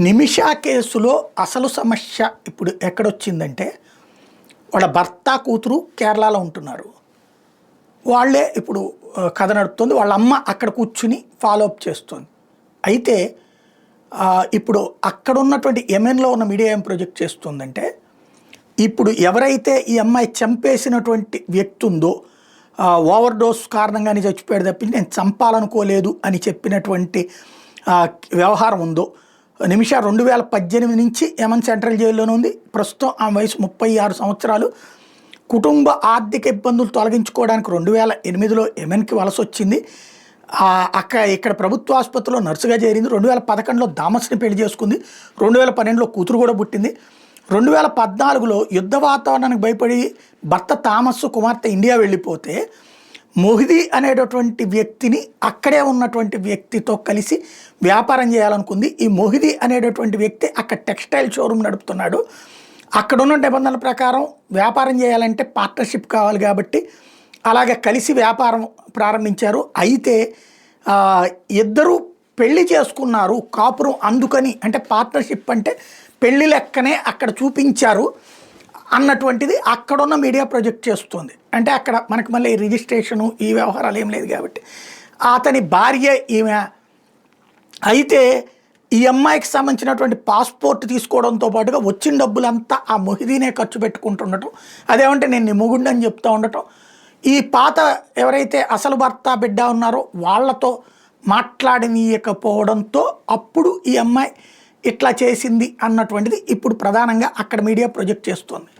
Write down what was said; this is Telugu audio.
నిమిషా కేసులో అసలు సమస్య ఇప్పుడు ఎక్కడొచ్చిందంటే వాళ్ళ భర్త కూతురు కేరళలో ఉంటున్నారు. వాళ్ళే ఇప్పుడు కథ నడుపుతుంది. వాళ్ళ అమ్మ అక్కడ కూర్చుని ఫాలో అప్ చేస్తుంది. అయితే ఇప్పుడు అక్కడ ఉన్నటువంటి యెమెన్లో ఉన్న మీడియా ఏం ప్రొజెక్ట్ చేస్తుందంటే, ఇప్పుడు ఎవరైతే ఈ అమ్మాయి చంపేసినటువంటి వ్యక్తి ఉందో ఓవర్ డోస్ కారణంగానే చచ్చిపోయాడు తప్పించి నేను చంపాలనుకోలేదు అని చెప్పినటువంటి వ్యవహారం ఉందో, నిమిషా 2018 నుంచి యెమెన్ సెంట్రల్ జైల్లోనే ఉంది. ప్రస్తుతం ఆమె వయసు 36 సంవత్సరాలు. కుటుంబ ఆర్థిక ఇబ్బందులు తొలగించుకోవడానికి 2008లో యెమెన్కి వలస వచ్చింది. ఇక్కడ ప్రభుత్వ ఆసుపత్రిలో నర్సుగా చేరింది. 2011లో దామస్ని పెళ్లి చేసుకుంది. 2012లో కూతురు కూడా పుట్టింది. 2014లో యుద్ధ వాతావరణానికి భయపడి భర్త థామస్ కుమార్తె ఇండియా వెళ్ళిపోతే మొహిదీ అనేటటువంటి వ్యక్తిని అక్కడే ఉన్నటువంటి వ్యక్తితో కలిసి వ్యాపారం చేయాలనుకుంది. ఈ మొహిదీ అనేటటువంటి వ్యక్తి అక్కడ టెక్స్టైల్ షోరూమ్ నడుపుతున్నాడు. అక్కడున్న నిబంధనల ప్రకారం వ్యాపారం చేయాలంటే పార్ట్నర్షిప్ కావాలి కాబట్టి అలాగే కలిసి వ్యాపారం ప్రారంభించారు. అయితే ఇద్దరు పెళ్లి చేసుకున్నారు కాపురం, అందుకని అంటే పార్ట్నర్షిప్ అంటే పెళ్లి లెక్కనే అక్కడ చూపించారు అన్నటువంటిది అక్కడున్న మీడియా ప్రొజెక్ట్ చేస్తుంది. అంటే అక్కడ మనకు మళ్ళీ రిజిస్ట్రేషను ఈ వ్యవహారాలు ఏం లేదు కాబట్టి అతని భార్య ఈమె. అయితే ఈ అమ్మాయికి సంబంధించినటువంటి పాస్పోర్ట్ తీసుకోవడంతో పాటుగా వచ్చిన డబ్బులంతా ఆ మొహిదీనే ఖర్చు పెట్టుకుంటుండటం, అదేమంటే నేను నీ మొగుడిని అని చెప్తూ ఉండటం, ఈ పాత ఎవరైతే అసలు భర్త బిడ్డ ఉన్నారో వాళ్ళతో మాట్లాడనీయకపోవడంతో అప్పుడు ఈ అమ్మాయి ఇట్లా చేసింది అన్నటువంటిది ఇప్పుడు ప్రధానంగా అక్కడ మీడియా ప్రొజెక్ట్ చేస్తుంది.